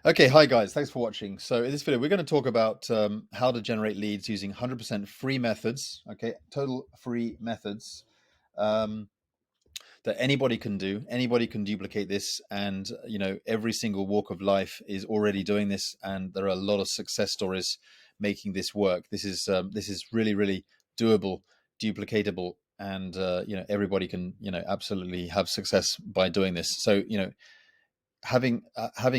Okay, hi guys, thanks for watching. So in this video, we're going to talk about how to generate leads using 100% free methods, okay, total free methods um, that anybody can do. Anybody can duplicate this, and every single walk of life is already doing this, and there are a lot of success stories making this work. This is really, really doable, duplicatable, and everybody can absolutely have success by doing this. So having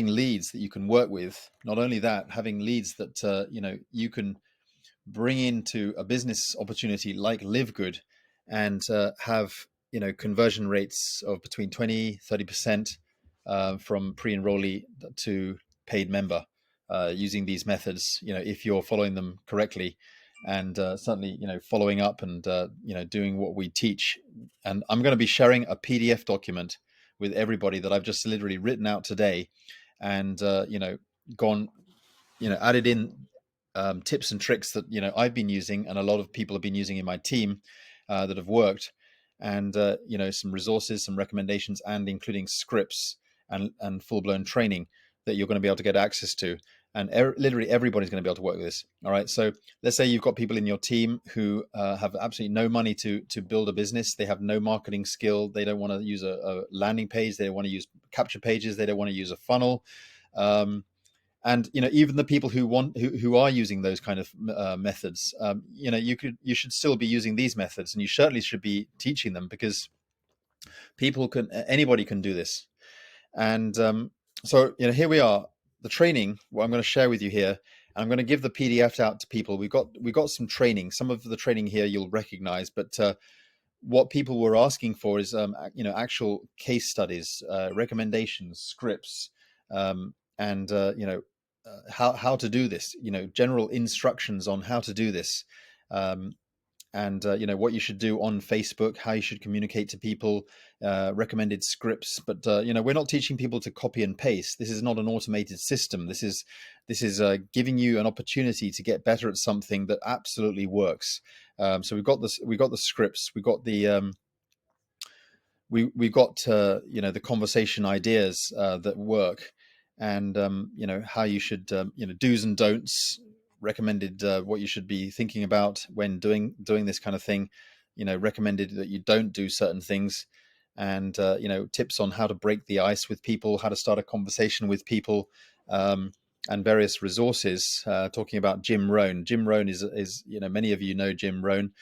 leads that you can work with. Not only that, having leads that you can bring into a business opportunity like Live Good, and have conversion rates of between 20-30% from pre-enrollee to paid member using these methods. If you're following them correctly, and certainly following up and doing what we teach. And I'm going to be sharing a PDF document with everybody that I've just literally written out today, and gone added in tips and tricks that I've been using, and a lot of people have been using in my team that have worked, and some resources, some recommendations, and including scripts and full blown training that you're going to be able to get access to. And literally everybody's going to be able to work with this. All right. So let's say you've got people in your team who have absolutely no money to build a business. They have no marketing skill. They don't want to use a landing page. They don't want to use capture pages. They don't want to use a funnel. And even the people who are using those kind of methods, you should still be using these methods, and you certainly should be teaching them, because anybody can do this. And so here we are, the training, what I'm going to share with you here. I'm going to give the PDF out to people. We've got some training. Some of the training here you'll recognize, but what people were asking for is actual case studies, recommendations, scripts, and how to do this. General instructions on how to do this. Um, and what you should do on Facebook, how you should communicate to people, recommended scripts. But we're not teaching people to copy and paste. This is not an automated system. This is giving you an opportunity to get better at something that absolutely works. So we've got this. We've got the scripts. We've got the we've got the conversation ideas that work, and how you should do's and don'ts, recommended what you should be thinking about when doing this kind of thing. Recommended that you don't do certain things, and tips on how to break the ice with people, how to start a conversation with people. And various resources, talking about Jim Rohn. Jim Rohn is many of you know Jim Rohn.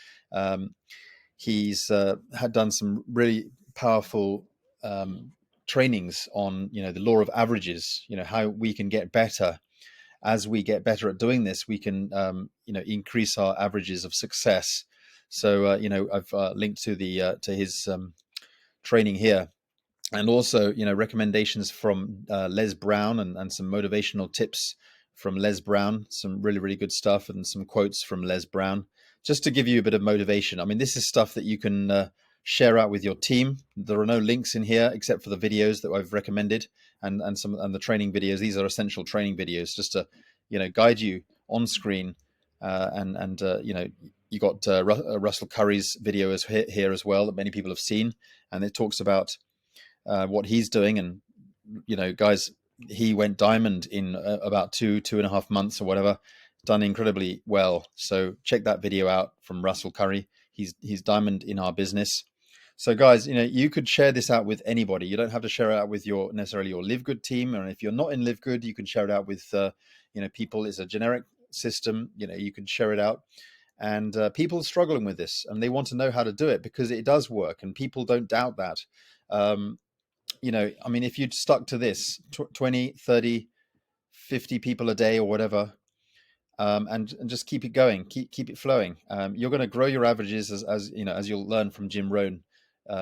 He's had done some really powerful trainings on the law of averages. How we can get better. As we get better at doing this, we can increase our averages of success. So I've linked to the to his training here, and also recommendations from Les Brown, and some motivational tips from Les Brown, some really, really good stuff, and some quotes from Les Brown, just to give you a bit of motivation. I mean, this is stuff that you can share out with your team. There are no links in here except for the videos that I've recommended, and the training videos. These are essential training videos just to guide you on screen. And you got Russell Curry's videos here as well that many people have seen, and it talks about what he's doing. And guys, he went diamond in about 2.5 months or whatever, done incredibly well. So check that video out from Russell Curry. He's diamond in our business. So guys, you could share this out with anybody. You don't have to share it out with necessarily your Live Good team, and if you're not in Live Good, you can share it out with people. It's a generic system. You can share it out, and people are struggling with this, and they want to know how to do it, because it does work, and people don't doubt that. I mean, if you'd stuck to this 20, 30, 50 people a day or whatever, and just keep it going, keep it flowing, you're going to grow your averages, as you'll learn from Jim Rohn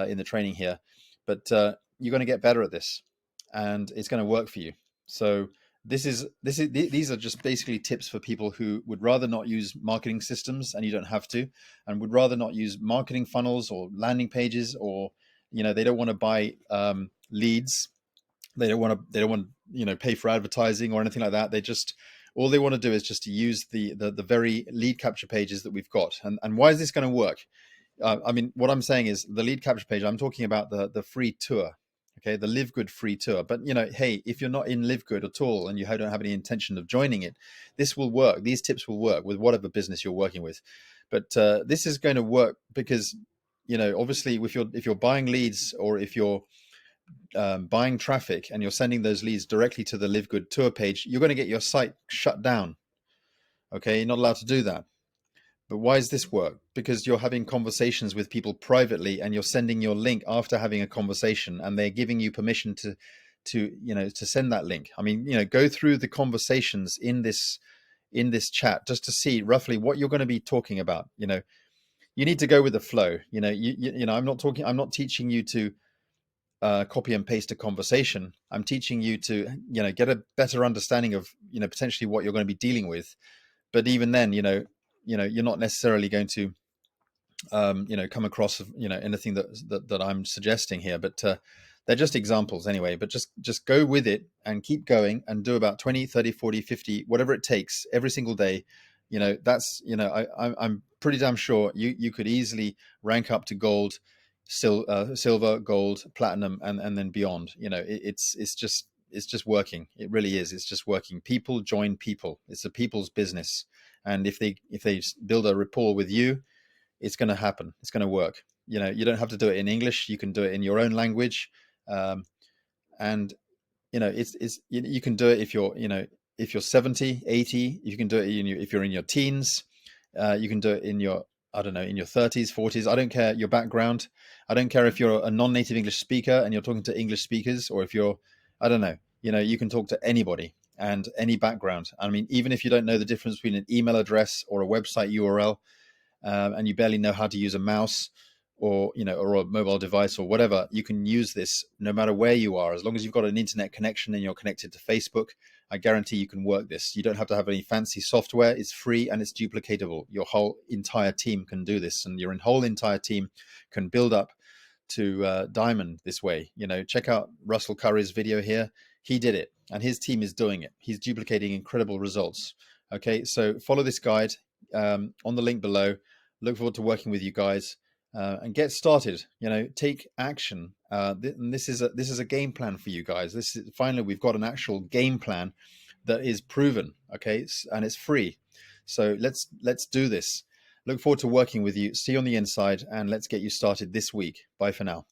in the training here. But you're going to get better at this, and it's going to work for you. So these are just basically tips for people who would rather not use marketing systems, and you don't have to, and would rather not use marketing funnels or landing pages, or they don't want to buy leads. They don't want to pay for advertising or anything like that. All they want to do is just to use the very lead capture pages that we've got. And why is this going to work? I mean, what I'm saying is the lead capture page. I'm talking about the free tour, Okay, the Live Good free tour. But hey, if you're not in Live Good at all and you don't have any intention of joining it, this will work. These tips will work with whatever business you're working with. But this is going to work because obviously, if you're buying leads, or if you're buying traffic and you're sending those leads directly to the Live Good tour page, you're going to get your site shut down. Okay, you're not allowed to do that. But why does this work? Because you're having conversations with people privately, and you're sending your link after having a conversation, and they're giving you permission to send that link. I mean, go through the conversations in this chat just to see roughly what you're going to be talking about. You need to go with the flow. I'm not teaching you to copy and paste a conversation. I'm teaching you to get a better understanding of potentially what you're going to be dealing with. But even then, you're not necessarily going to come across anything that I'm suggesting here, but they're just examples anyway. But just go with it and keep going and do about 20, 30, 40, 50, whatever it takes every single day. That's I'm pretty damn sure you could easily rank up to gold, silver, gold, platinum, and then beyond. It's just working. It really is. It's just working. People join people. It's a people's business, and if they build a rapport with you, it's going to happen. It's going to work. You don't have to do it in English. You can do it in your own language, and you can do it if you're 70, 80. You can do it if you're in your teens. You can do it in your, I don't know, in your 30s, 40s. I don't care your background. I don't care if you're a non-native English speaker and you're talking to English speakers, or if you're, I don't know, you can talk to anybody and any background. I mean, even if you don't know the difference between an email address or a website URL, and you barely know how to use a mouse or a mobile device or whatever, you can use this no matter where you are. As long as you've got an internet connection and you're connected to Facebook, I guarantee you can work this. You don't have to have any fancy software. It's free and it's duplicatable. Your whole entire team can do this, and your whole entire team can build up to diamond this way. Check out Russell Curry's video here. He did it and his team is doing it. He's duplicating incredible results. Okay, so follow this guide on the link below. Look forward to working with you guys, and get started. Take action. And this is a game plan for you guys. Finally, we've got an actual game plan that is proven. Okay, and it's free. So let's do this. Look forward to working with you. See you on the inside, and let's get you started this week. Bye for now.